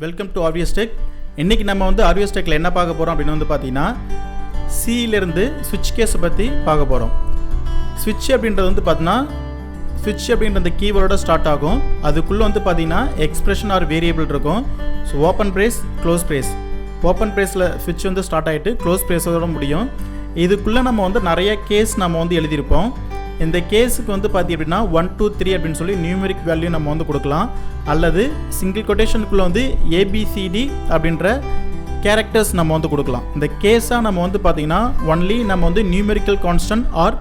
Welcome to RVS Tech. இன்றைக்கி நம்ம RVS Techல என்ன பார்க்க போகிறோம் அப்படின்னு பார்த்தீங்கன்னா சியிலிருந்து ஸ்விட்ச் கேஸை பற்றி பார்க்க போகிறோம். ஸ்விட்ச் அப்படின்றது பார்த்தீங்கன்னா ஸ்விட்ச் அப்படின்ற அந்த கீவேர்டோட ஸ்டார்ட் ஆகும். அதுக்குள்ளே பார்த்தீங்கன்னா எக்ஸ்பிரஷன் ஆர் வேரியபிள் இருக்கும். So open brace close brace, open பிரேஸில் ஸ்விட்ச் ஸ்டார்ட் ஆகிட்டு க்ளோஸ் பிரேஸோட முடியும். இதுக்குள்ளே நம்ம நிறைய கேஸ் நம்ம எழுதியிருப்போம். இந்த கேஸுக்கு பார்த்தி அப்படின்னா 1 2 3 அப்படின்னு சொல்லி நியூமெரிக் வேல்யூ நம்ம கொடுக்கலாம். அல்லது சிங்கிள் கொட்டேஷனுக்குள்ளே ABCD அப்படின்ற கேரக்டர்ஸ் நம்ம கொடுக்கலாம். இந்த கேஸாக நம்ம பார்த்தீங்கன்னா ஒன்லி நம்ம numerical constant or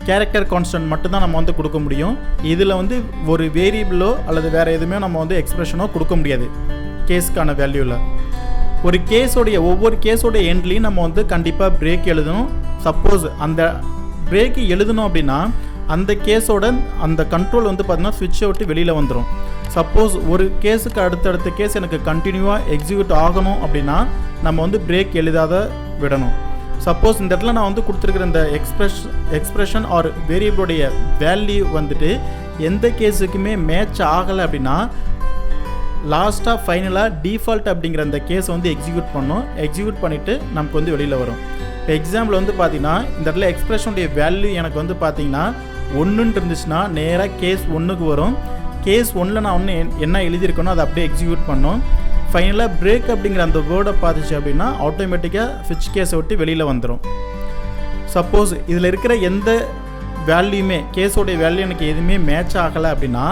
character constant மட்டும்தான் நம்ம கொடுக்க முடியும். இதில் ஒரு வேரியபிளோ அல்லது வேறு எதுவுமே நம்ம எக்ஸ்பிரஷனோ கொடுக்க முடியாது. கேஸுக்கான வேல்யூவில் ஒரு கேஸோடைய ஒவ்வொரு கேஸோடைய எண்ட்லேயும் நம்ம கண்டிப்பாக பிரேக் எழுதணும். சப்போஸ் அந்த பிரேக் எழுதணும் அப்படின்னா அந்த கேஸோட அந்த கண்ட்ரோல் பார்த்தீங்கன்னா ஸ்விட்சை விட்டு வெளியில் வந்துடும். சப்போஸ் ஒரு கேஸுக்கு அடுத்தடுத்த கேஸ் எனக்கு கண்டினியூவாக எக்ஸிக்யூட் ஆகணும் அப்படின்னா நம்ம பிரேக் எழுதாத விடணும். சப்போஸ் இந்த இடத்துல நான் கொடுத்துருக்கிற இந்த எக்ஸ்பிரஷன் ஆர் வேரியபிளுடைய வேல்யூ எந்த கேஸுக்குமே மேட்ச் ஆகலை அப்படின்னா லாஸ்ட்டாக ஃபைனலாக டிஃபால்ட் அப்படிங்கிற அந்த கேஸை எக்ஸிக்யூட் பண்ணோம். எக்ஸிக்யூட் பண்ணிவிட்டு நமக்கு வெளியில் வரும். இப்போ எக்ஸாம்பிள் பார்த்தீங்கன்னா இந்த இடத்துல எக்ஸ்பிரஷனுடைய வேல்யூ எனக்கு பார்த்தீங்கன்னா 1 இருந்துச்சுன்னா நேராக கேஸ் 1க்கு வரும். கேஸ் 1ல் நான் என்ன எழுதியிருக்கணும் அதை அப்படியே எக்ஸிக்யூட் பண்ணோம். ஃபைனலாக பிரேக் அப்படிங்கிற அந்த வேர்டை பார்த்துச்சு அப்படின்னா ஆட்டோமேட்டிக்காக ஸ்விட்ச் கேஸை விட்டு வெளியில் வந்துடும். சப்போஸ் இதில் இருக்கிற எந்த வேல்யூமே கேஸோடைய வேல்யூ எனக்கு எதுவுமே மேட்ச் ஆகலை அப்படின்னா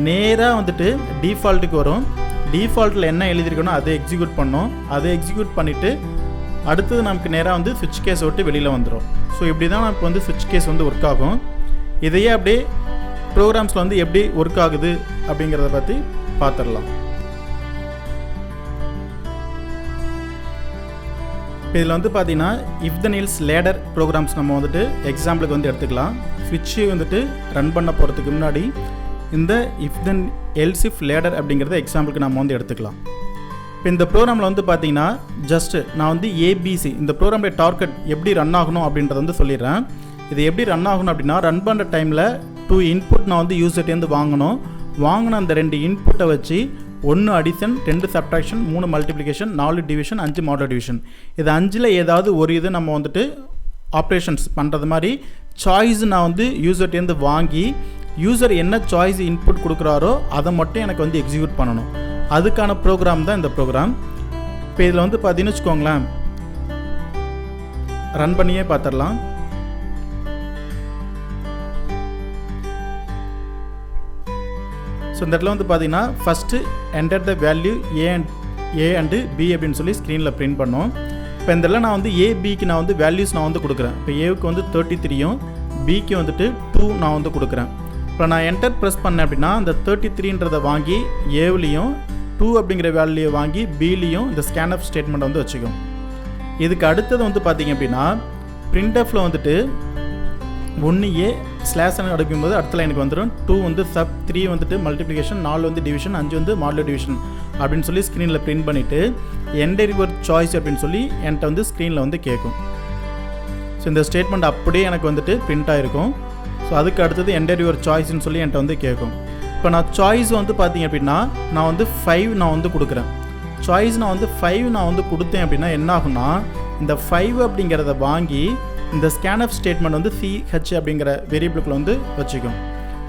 நேராக டிஃபால்ட்டுக்கு வரும். டிஃபால்ட்டில் என்ன எழுதியிருக்கணும் அதை எக்ஸிக்யூட் பண்ணோம். அதை எக்ஸிக்யூட் பண்ணிவிட்டு அடுத்தது நமக்கு நேராக ஸ்விட்ச் கேஸை விட்டு வெளியில் வந்துடும். ஸோ இப்படி தான் நமக்கு ஸ்விட்ச் கேஸ் ஒர்க் ஆகும். இதையே அப்படியே ப்ரோக்ராம்ஸில் எப்படி ஒர்க் ஆகுது அப்படிங்கிறத பற்றி பார்த்துடலாம். இப்போ இதில் பார்த்தீங்கன்னா if then else ladder programs நம்ம எக்ஸாம்பிளுக்கு எடுத்துக்கலாம். ஸ்விட்சு ரன் பண்ண போகிறதுக்கு முன்னாடி இந்த if then else if ladder அப்படிங்கிறத எக்ஸாம்பிளுக்கு நம்ம எடுத்துக்கலாம். இப்போ இந்த ப்ரோக்ராமில் பார்த்தீங்கன்னா ஜஸ்ட்டு நான் ஏபிசி இந்த ப்ரோக்ராமுடைய டார்கெட் எப்படி ரன் ஆகணும் அப்படின்றத சொல்லிடுறேன். இது எப்படி ரன் ஆகணும் அப்படின்னா ரன் பண்ணுற டைமில் 2 இன்புட் நான் யூசர்ட்டேருந்து வாங்கின அந்த 2 இன்புட்டை வச்சு 1 addition 2 subtraction 3 multiplication 4 division 5 modular division இது 5ல் ஏதாவது ஒரு இது நம்ம ஆப்ரேஷன்ஸ் பண்ணுறது மாதிரி சாய்ஸ் நான் யூசர்ட்டேருந்து வாங்கி யூசர் என்ன சாய்ஸ் இன்புட் கொடுக்குறாரோ அதை மட்டும் எனக்கு எக்ஸிக்யூட் பண்ணணும். அதுக்கான ப்ரோக்ராம் தான் இந்த ப்ரோக்ராம். இப்போ இதில் பார்த்தீங்கன்னு வச்சுக்கோங்களேன், ரன் பண்ணியே பார்த்துடலாம். ஸோ இந்த இடத்துல பார்த்தீங்கன்னா first enter the value A and B அப்படின்னு சொல்லி ஸ்க்ரீனில் பிரிண்ட் பண்ணோம். இப்போ இந்த இடத்துல நான் ஏபிக்கு நான் வேல்யூஸ் நான் கொடுக்குறேன். இப்போ ஏவுக்கு 33யும் பிக்கு 2 நான் கொடுக்குறேன். இப்போ நான் என்டர் ப்ரெஸ் பண்ணேன் அப்படின்னா அந்த 33ன்றதை வாங்கி ஏவிலையும் 2 அப்படிங்கிற வேல்யூ வாங்கி பிலையும் இந்த ஸ்கேன்அப் ஸ்டேட்மெண்ட் வச்சுக்கும். இதுக்கு அடுத்தது பார்த்தீங்க அப்படின்னா பிரிண்ட்எஃப்ல 1A ஸ்லாஷ்னு அடிக்கும்போது அடுத்த லைனுக்கு வந்துடும். 2 sub 3 multiplication 4 division 5 modular division அப்படின்னு சொல்லி ஸ்க்ரீனில் பிரிண்ட் பண்ணிவிட்டு என்டர் யுவர் சாய்ஸ் அப்படின்னு சொல்லி என்கிட்ட ஸ்க்ரீனில் கேட்கும். ஸோ இந்த ஸ்டேட்மெண்ட் அப்படியே எனக்கு பிரிண்ட் ஆகிருக்கும். ஸோ அதுக்கு அடுத்தது என்டர் யுவர் சாய்ஸ்ன்னு சொல்லி என்கிட்ட கேட்கும். இப்போ நான் சாய்ஸ் பார்த்தீங்க அப்படின்னா நான் 5 நான் கொடுக்குறேன். சாய்ஸ் நான் 5 நான் கொடுத்தேன் அப்படின்னா என்ன ஆகும்னா இந்த 5 அப்படிங்கிறத வாங்கி இந்த ஸ்கேன்அப் ஸ்டேட்மெண்ட் CH அப்படிங்கிற வேரியபிளுக்குள்ள வச்சுக்கும்.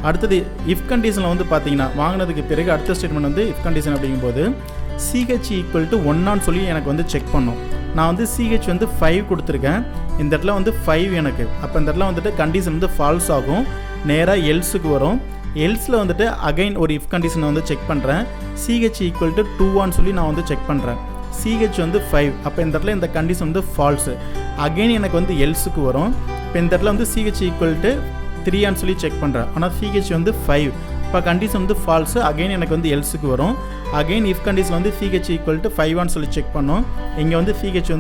அடுத்தது இஃப் கண்டிஷனில் பார்த்தீங்கன்னா வாங்கினதுக்கு பிறகு அடுத்த ஸ்டேட்மெண்ட் இஃப் கண்டிஷன் அப்படிங்கும்போது CH ஈக்குவல் டு 1 சொல்லி எனக்கு செக் பண்ணும். நான் CH 5 கொடுத்துருக்கேன். இந்த இடத்துல 5 எனக்கு. அப்போ இந்த இடத்துல கண்டிஷன் ஃபால்ஸ் ஆகும். நேராக எல்ஸுக்கு வரும். எல்ஸில் அகைன் ஒரு இஃப் கண்டிஷனை செக் பண்ணுறேன். CH ஈக்குவல் டு 2 சொல்லி நான் செக் பண்ணுறேன். CH 5. அப்போ இந்த இடத்துல இந்த கண்டிஷன் ஃபால்ஸு. அகைன் எனக்கு எல்ஸுக்கு வரும். இப்போ இந்த இடத்துல CH ஈக்குவல் டு 3 சொல்லி செக் பண்ணுறேன். ஆனால் CH 5. இப்போ கண்டிஷன் ஃபால்ஸு. அகைன் எனக்கு எல்ஸுக்கு வரும். Again if condition CH equal to 5 சொல்லி செக் பண்ணோம். இங்கே CH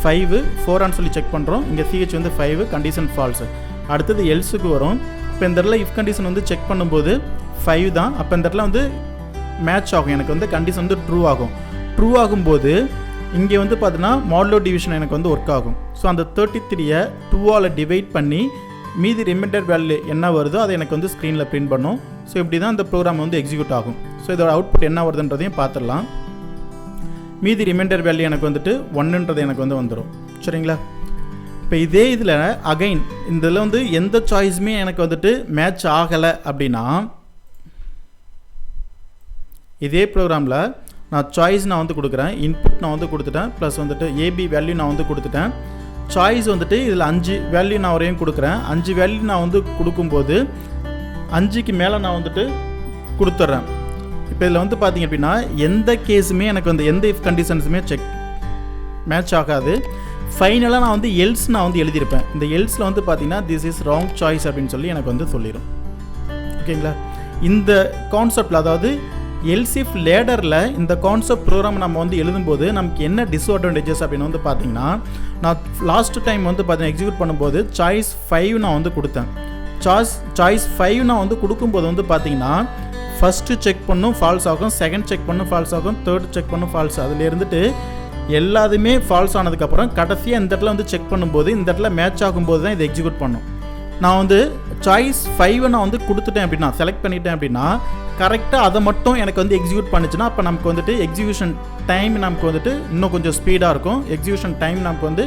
5 4 சொல்லி செக் பண்ணுறோம். இங்கே CH 5 கண்டிஷன் ஃபால்ஸு. அடுத்தது எல்ஸுக்கு வரும். இப்போ இந்த இடத்துல இஃப் கண்டிஷன் செக் பண்ணும்போது 5 தான். அப்போ இந்த இடத்துல மேட்ச் ஆகும். எனக்கு கண்டிஷன் ட்ரூ ஆகும். ட்ரூ ஆகும்போது இங்கே பார்த்தீங்கன்னா மாடுலர் டிவிஷன் எனக்கு ஒர்க் ஆகும். ஸோ அந்த 33யை 2ஆல் டிவைட் பண்ணி மீதி ரிமைண்டர் வேல்யூ என்ன வருதோ அதை எனக்கு ஸ்க்ரீனில் பிரிண்ட் பண்ணும். ஸோ இப்படி தான் இந்த ப்ரோக்ராம் எக்ஸிக்யூட் ஆகும். ஸோ இதோட அவுட்புட் என்ன வருதுன்றதையும் பார்த்துடலாம். மீதி ரிமைண்டர் வேல்யூ எனக்கு வந்துட்டு 1ன்றது எனக்கு வந்து வந்துடும். சரிங்களா? இப்போ இதே இதில் அகைன் இந்த இதில் வந்து எந்த சாய்ஸுமே எனக்கு வந்துட்டு மேட்ச் ஆகலை அப்படின்னா இதே ப்ரோக்ராமில் நான் சாய்ஸ் நான் வந்து கொடுக்குறேன், இன்புட் நான் வந்து கொடுத்துட்டேன், ப்ளஸ் வந்துட்டு ஏபி வேல்யூ நான் வந்து கொடுத்துட்டேன். சாய்ஸ் வந்துட்டு இதில் 5 வேல்யூ நான் வரையும் கொடுக்குறேன். 5 வேல்யூ நான் வந்து கொடுக்கும்போது 5க்கு மேலே நான் வந்துட்டு கொடுத்துட்றேன். இப்போ இதில் வந்து பார்த்திங்க அப்படின்னா எந்த கேஸுமே எனக்கு வந்து எந்த இஃப் கண்டிஷன்ஸுமே மேட்ச் ஆகாது. ஃபைனலாக நான் வந்து எல்ஸ் நான் வந்து எழுதியிருப்பேன். இந்த எல்ஸில் வந்து பார்த்திங்கன்னா திஸ் இஸ் ராங் சாய்ஸ் அப்படின்னு சொல்லி எனக்கு வந்து சொல்லிடும். ஓகேங்களா? இந்த கான்செப்டில் அதாவது எல்ஸ் இஃப் லேடரில் இந்த கான்செப்ட் ப்ரோக்ராம் நம்ம வந்து எழுதும்போது நமக்கு என்ன டிஸ்அட்வான்டேஜஸ் அப்படின்னு வந்து பார்த்திங்கன்னா நான் லாஸ்ட் டைம் வந்து பார்த்தீங்கன்னா எக்ஸிக்யூட் பண்ணும்போது சாய்ஸ் 5 நான் வந்து கொடுத்தேன். சாய்ஸ் 5 நான் வந்து கொடுக்கும்போது வந்து பார்த்திங்கன்னா ஃபஸ்ட்டு செக் பண்ணும் ஃபால்ஸ் ஆகும், செகண்ட் செக் பண்ணும் ஃபால்ஸ் ஆகும், தேர்ட் செக் பண்ணும் ஃபால்ஸ். அதில் இருந்துட்டு எல்லாத்துமே ஃபால்ஸ் ஆனதுக்கப்புறம் கடைசியாக இந்த இடத்துல வந்து செக் பண்ணும்போது இந்த இடத்துல மேட்ச் ஆகும்போது தான் இதை எக்ஸிக்யூட் பண்ணும். நான் வந்து சாய்ஸ் 5 நான் வந்து கொடுத்துட்டேன் அப்படின்னா செலக்ட் பண்ணிட்டேன் அப்படின்னா கரெக்டாக அதை மட்டும் எனக்கு வந்து எக்ஸிக்யூட் பண்ணிச்சுன்னா அப்போ நமக்கு வந்துட்டு எக்ஸிக்யூஷன் டைம் நமக்கு வந்துட்டு இன்னும் கொஞ்சம் ஸ்பீடாக இருக்கும். எக்ஸிக்யூஷன் டைம் நமக்கு வந்து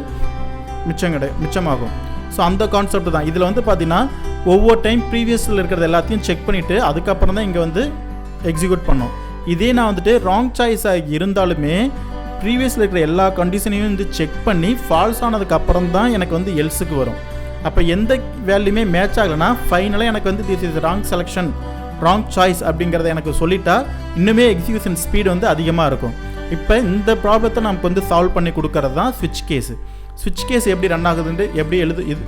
மிச்சமாகும். ஸோ அந்த கான்செப்ட் தான் இதில் வந்து பார்த்தீங்கன்னா ஒவ்வொரு டைம் ப்ரீவியஸில் இருக்கிறது எல்லாத்தையும் செக் பண்ணிவிட்டு அதுக்கப்புறம் தான் இங்கே வந்து எக்ஸிக்யூட் பண்ணோம். இதே நான் வந்துட்டு ராங் சாய்ஸாக இருந்தாலுமே ப்ரீவியஸில் இருக்கிற எல்லா கண்டிஷனையும் வந்து செக் பண்ணி ஃபால்ஸ் ஆனதுக்கப்புறம் தான் எனக்கு வந்து எல்ஸுக்கு வரும். அப்போ எந்த வேல்யூமே மேட்ச் ஆகலைன்னா ஃபைனலாக எனக்கு வந்து this is wrong selection, wrong choice அப்படிங்கிறத எனக்கு சொல்லிட்டா இன்னுமே எக்ஸிக்யூஷன் ஸ்பீடு வந்து அதிகமாக இருக்கும். இப்போ இந்த ப்ராப்ளத்தை நமக்கு வந்து சால்வ் பண்ணி கொடுக்கறது தான் ஸ்விட்ச் கேஸு. ஸ்விட்ச் கேஸ் எப்படி ரன் ஆகுதுன்னு எப்படி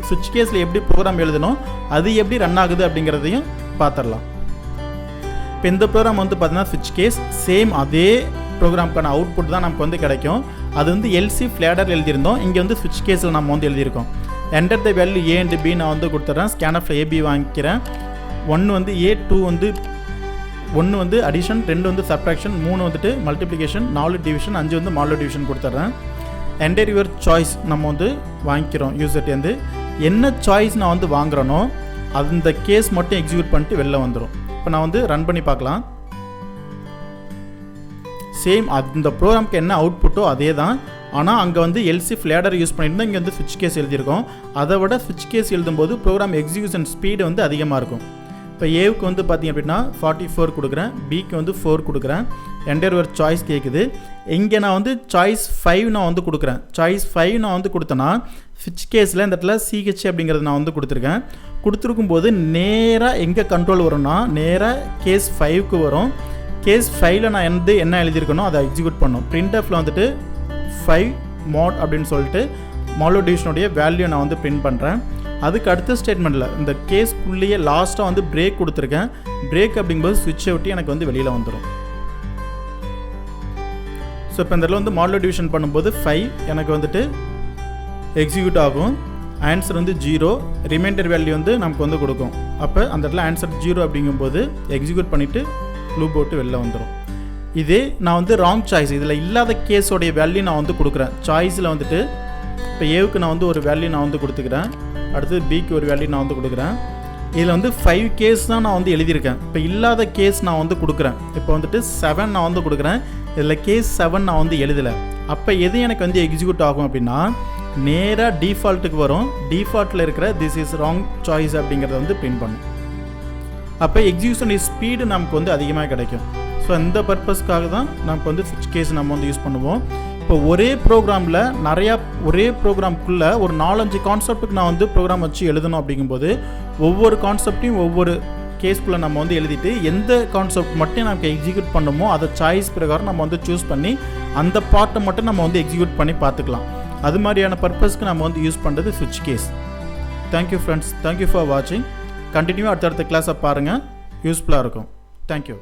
ஸ்விட்ச் கேஸில் எப்படி ப்ரோக்ராம் எழுதணும் அது எப்படி ரன் ஆகுது அப்படிங்கிறதையும் பார்த்துடலாம். இப்போ இந்த ப்ரோக்ராம் வந்து பார்த்தீங்கன்னா ஸ்விட்ச் கேஸ் சேம் அதே ப்ரோக்ராம்க்கான அவுட்புட் தான் நமக்கு வந்து கிடைக்கும். அது வந்து எல்சி ஃப்ளேடர் எழுதியிருந்தோம், இங்கே வந்து ஸ்விட்ச் கேஸில் நம்ம வந்து எழுதியிருக்கோம். Enter the value A and B நான் வந்து கொடுத்துட்றேன். ஸ்கேனஃபில் ஏபி வாங்கிக்கிறேன். 1 வந்து ஏ, 2 வந்து 1 வந்து அடிஷன், 2 வந்து சப்ட்ராக்ஷன், 3 வந்துட்டு மல்டிப்ளிகேஷன், 4 டிவிஷன், 5 வந்து மாடுலோ டிவிஷன் கொடுத்துட்றேன். என்டர் யுவர் சாய்ஸ் நம்ம வந்து வாங்கிக்கிறோம். யூசர்ட்டேருந்து என்ன சாய்ஸ் நான் வந்து வாங்குறேனோ அந்த கேஸ் மட்டும் எக்ஸிக்யூட் பண்ணிட்டு வெளில வந்துடும். இப்போ நான் வந்து ரன் பண்ணி பார்க்கலாம். சேம் அந்த ப்ரோக்ராம்க்கு என்ன அவுட்புட்டோ அதே தான். ஆனால் அங்கே வந்து எல்சி ஃப்ளேடர் யூஸ் பண்ணியிருந்தால் இங்கே வந்து ஸ்விட்ச் கேஸ் எழுதியிருக்கோம். அதை விட ஸ்விட்ச் கேஸ் எழுதும்போது ப்ரோக்ராம் எக்ஸிக்யூஷன் ஸ்பீடு வந்து அதிகமாக இருக்கும். இப்போ ஏவுக்கு வந்து பார்த்திங்க அப்படின்னா 44 கொடுக்குறேன், பிக்கு வந்து 4 கொடுக்குறேன். என்டர் ஒரு சாய்ஸ் கேட்குது. இங்கே நான் வந்து சாய்ஸ் 5 நான் வந்து கொடுக்குறேன். சாய்ஸ் 5 நான் வந்து கொடுத்தேன்னா ஸ்விட்ச் கேஸில் இந்த இடத்துல சிஹெச் அப்படிங்கிறது நான் வந்து கொடுத்துருக்கேன். கொடுத்துருக்கும்போது நேராக எங்கே கண்ட்ரோல் வரும்னா நேராக கேஸ் 5க்கு வரும். கேஸ் 5ல் நான் வந்து என்ன எழுதியிருக்கணும் அதை எக்ஸிக்யூட் பண்ணோம். பிரிண்ட்எஃப்பில் வந்துட்டு 5 மோட் அப்படின்னு சொல்லிட்டு மாடுலோ டிவிஷனுடைய வேல்யூ நான் வந்து பிரிண்ட் பண்ணுறேன். அதுக்கு அடுத்த ஸ்டேட்மெண்ட்டில் இந்த கேஸ்க்குள்ளேயே லாஸ்ட்டாக வந்து பிரேக் கொடுத்துருக்கேன். பிரேக் அப்படிங்கும்போது ஸ்விட்சை விட்டு எனக்கு வந்து வெளியில் வந்துடும். ஸோ இப்போ இந்த இடத்துல வந்து மாடுலோ டிவிஷன் பண்ணும்போது 5 எனக்கு வந்துட்டு எக்ஸிக்யூட் ஆகும். ஆன்சர் வந்து 0, ரிமைண்டர் வேல்யூ வந்து நமக்கு வந்து கொடுக்கும். அப்போ அந்த இடத்துல ஆன்சர் 0 அப்படிங்கும்போது எக்ஸிக்யூட் பண்ணிவிட்டு லூப் போட்டு வெளில வந்துடும். இதே நான் வந்து ராங் சாய்ஸ் இதில் இல்லாத கேஸோடைய வேல்யூ நான் வந்து கொடுக்குறேன். சாய்ஸில் வந்துட்டு இப்போ ஏவுக்கு நான் வந்து ஒரு வேல்யூ நான் வந்து கொடுத்துக்கிறேன். அடுத்து பிக்கு ஒரு வேல்யூ நான் வந்து கொடுக்குறேன். இதில் வந்து 5 கேஸ் தான் நான் வந்து எழுதியிருக்கேன். இப்போ இல்லாத கேஸ் நான் வந்து கொடுக்குறேன். இப்போ வந்துட்டு 7 நான் வந்து கொடுக்குறேன். இதில் கேஸ் 7 நான் வந்து எழுதலை. அப்போ எது எனக்கு வந்து எக்ஸிக்யூட் ஆகும் அப்படின்னா நேராக டிஃபால்ட்டுக்கு வரும். டிஃபால்ட்டில் இருக்கிற திஸ் இஸ் ராங் சாய்ஸ் அப்படிங்கிறத வந்து பிரிண்ட் பண்ணும். அப்போ எக்ஸிக்யூஷன் ஸ்பீடு நமக்கு வந்து அதிகமாக கிடைக்கும். ஸோ இந்த பர்பஸ்க்காக தான் நமக்கு வந்து ஸ்விட்ச் கேஸ் நம்ம வந்து யூஸ் பண்ணுவோம். இப்போ ஒரே ப்ரோக்ராமில் ஒரே ப்ரோக்ராம்குள்ளே ஒரு 4-5 கான்செப்ட்டுக்கு நான் வந்து ப்ரோக்ராம் வச்சு எழுதணும். அப்படிங்கும்போது ஒவ்வொரு கான்செப்டையும் ஒவ்வொரு கேஸ்க்குள்ளே நம்ம வந்து எழுதிட்டு எந்த கான்செப்ட் மட்டும் நமக்கு எக்ஸிக்யூட் பண்ணுமோ அதை சாய்ஸ் பிரகாரம் நம்ம வந்து சூஸ் பண்ணி அந்த பார்ட்டை மட்டும் நம்ம வந்து எக்ஸிக்யூட் பண்ணி பார்த்துக்கலாம். அது மாதிரியான பர்பஸ்க்கு நம்ம வந்து யூஸ் பண்ணுறது ஸ்விட்ச் case. Thank you friends, thank you for வாட்சிங். கண்டினியூ அடுத்தடுத்த கிளாஸை பாருங்கள், யூஸ்ஃபுல்லாக இருக்கும். தேங்க்யூ.